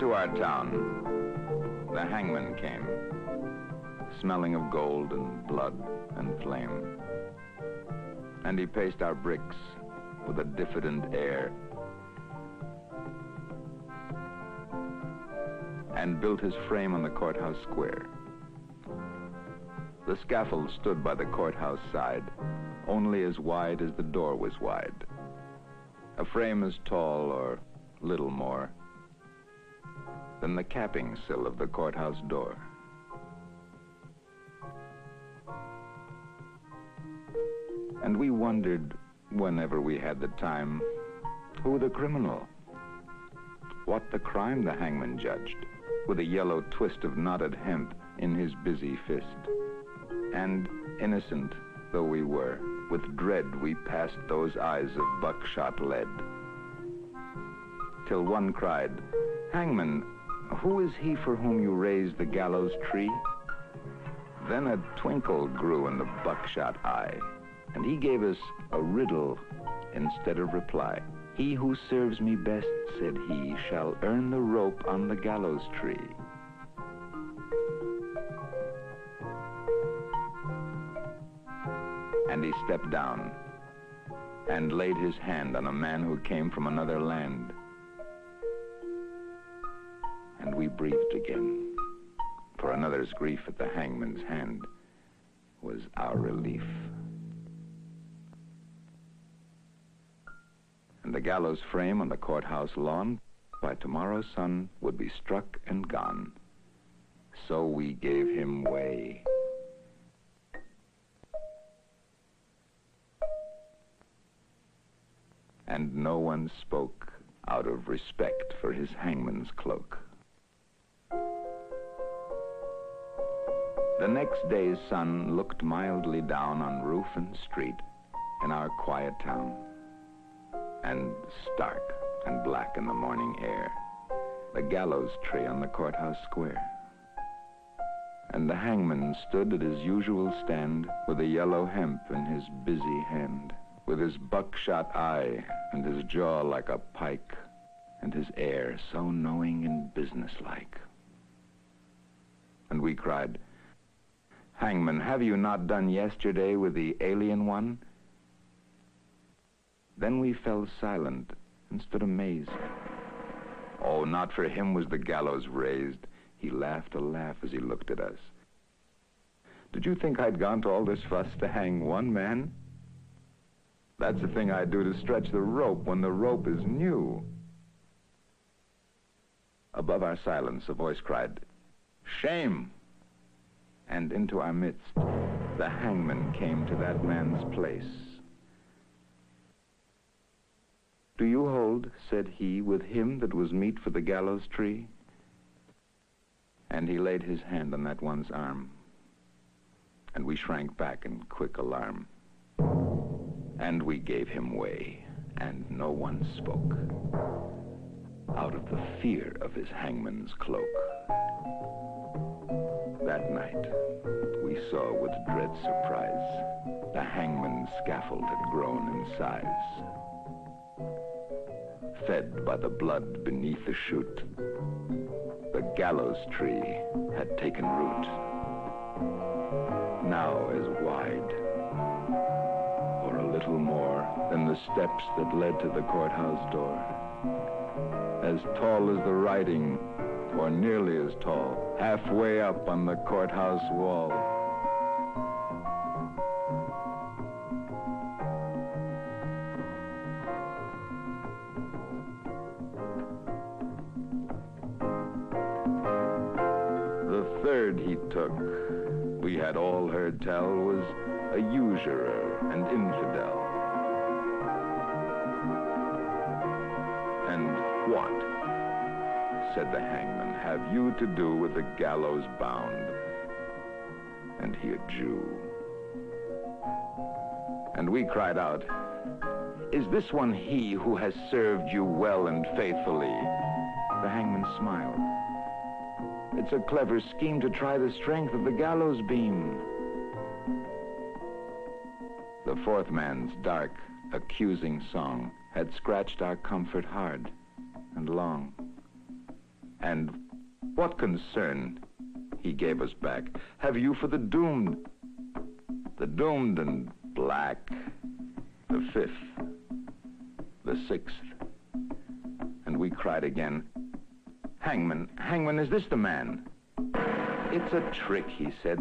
into our town, the hangman came, smelling of gold and blood and flame. And he paced our bricks with a diffident air, and built his frame on the courthouse square. The scaffold stood by the courthouse side, only as wide as the door was wide. A frame as tall, or little more, than the capping sill of the courthouse door. And we wondered, whenever we had the time, who the criminal, what the crime the hangman judged, with a yellow twist of knotted hemp in his busy fist. And innocent though we were, with dread we passed those eyes of buckshot lead. Till one cried, "Hangman, who is he for whom you raised the gallows tree?" Then a twinkle grew in the buckshot eye, and he gave us a riddle instead of reply. "He who serves me best," said he, "shall earn the rope on the gallows tree." And he stepped down and laid his hand on a man who came from another land. And we breathed again, for another's grief at the hangman's hand was our relief. And the gallows frame on the courthouse lawn by tomorrow's sun would be struck and gone. So we gave him way. And no one spoke out of respect for his hangman's cloak. The next day's sun looked mildly down on roof and street in our quiet town, and stark and black in the morning air, the gallows tree on the courthouse square. And the hangman stood at his usual stand with a yellow hemp in his busy hand, with his buckshot eye and his jaw like a pike, and his air so knowing and businesslike. And we cried, "Hangman, have you not done yesterday with the alien one?" Then we fell silent and stood amazed. Oh, not for him was the gallows raised. He laughed a laugh as he looked at us. "Did you think I'd gone to all this fuss to hang one man? That's the thing I do to stretch the rope when the rope is new." Above our silence, a voice cried, "Shame!" And into our midst, the hangman came to that man's place. "Do you hold," said he, "with him that was meet for the gallows tree?" And he laid his hand on that one's arm, and we shrank back in quick alarm. And we gave him way, and no one spoke, out of the fear of his hangman's cloak. That night, we saw with dread surprise, the hangman's scaffold had grown in size. Fed by the blood beneath the chute, the gallows tree had taken root, now as wide, or a little more, than the steps that led to the courthouse door, as tall as the writing, or nearly as tall, halfway up on the courthouse wall. The third he took, we had all heard tell, was a usurer and infidel. "And what," said the hangman, "have you to do with the gallows bound?" And he a Jew. And we cried out, "Is this one he who has served you well and faithfully?" The hangman smiled. "It's a clever scheme to try the strength of the gallows beam." The fourth man's dark, accusing song had scratched our comfort hard and long. And what concern, he gave us back, have you for the doomed and black, the fifth, the sixth? And we cried again, Hangman, is this the man? It's a trick, he said,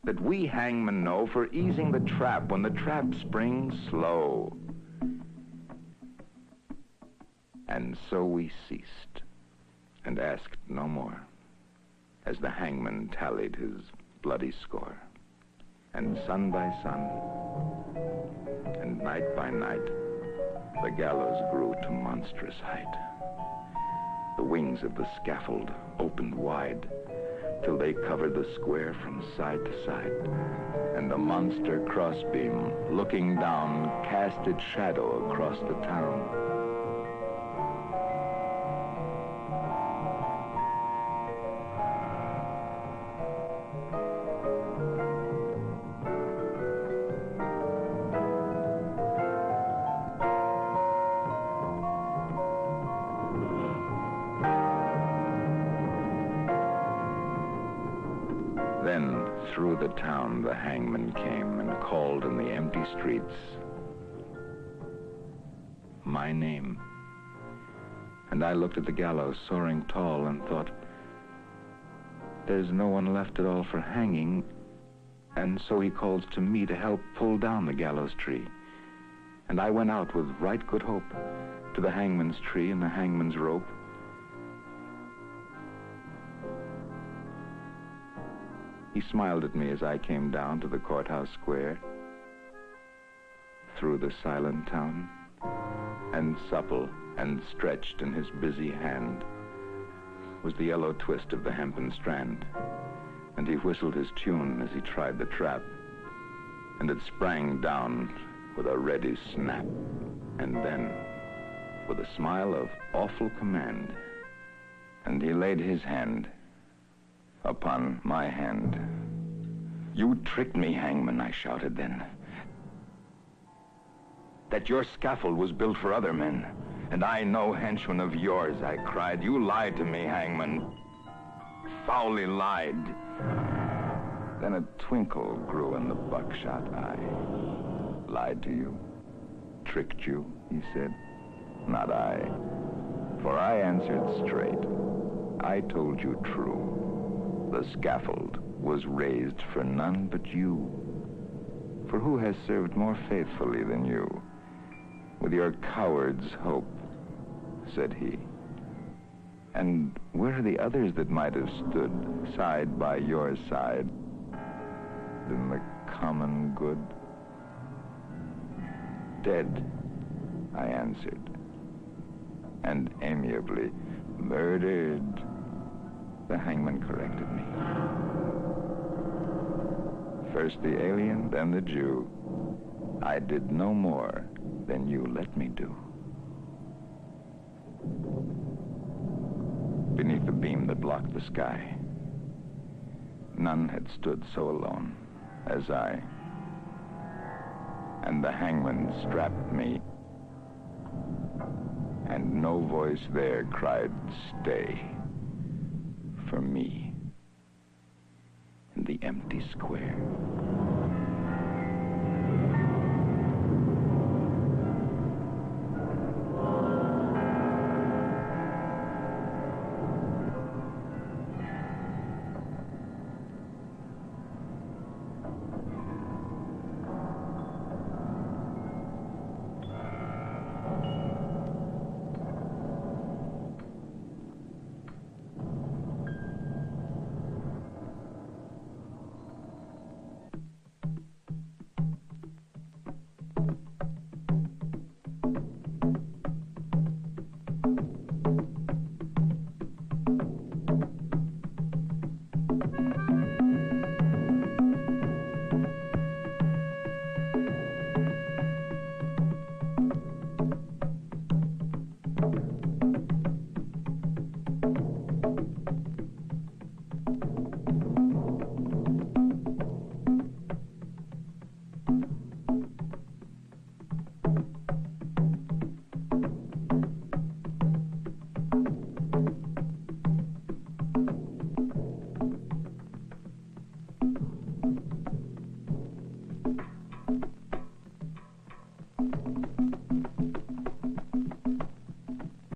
that we hangmen know for easing the trap when the trap springs slow. And so we ceased and asked no more, as the hangman tallied his bloody score. And sun by sun, and night by night, the gallows grew to monstrous height. The wings of the scaffold opened wide, till they covered the square from side to side. And the monster crossbeam, looking down, cast its shadow across the town. Then, through the town, the hangman came and called in the empty streets my name. And I looked at the gallows soaring tall and thought, there's no one left at all for hanging. And so he calls to me to help pull down the gallows tree. And I went out with right good hope to the hangman's tree and the hangman's rope. He smiled at me as I came down to the courthouse square, through the silent town, and supple and stretched in his busy hand was the yellow twist of the hempen strand, and he whistled his tune as he tried the trap, and it sprang down with a ready snap, and then, with a smile of awful command, and he laid his hand upon my hand. You tricked me, hangman, I shouted then. That your scaffold was built for other men, and I no henchman of yours, I cried. You lied to me, hangman. Foully lied. Then a twinkle grew in the buckshot eye. Lied to you? Tricked you, he said. Not I. For I answered straight. I told you true. The scaffold was raised for none but you. For who has served more faithfully than you? With your coward's hope, said he. And where are the others that might have stood side by your side in the common good? Dead, I answered, and amiably, murdered, the hangman corrected me. First the alien, then the Jew. I did no more than you let me do. Beneath the beam that blocked the sky, none had stood so alone as I. And the hangman strapped me, and no voice there cried, stay, for me in the empty square.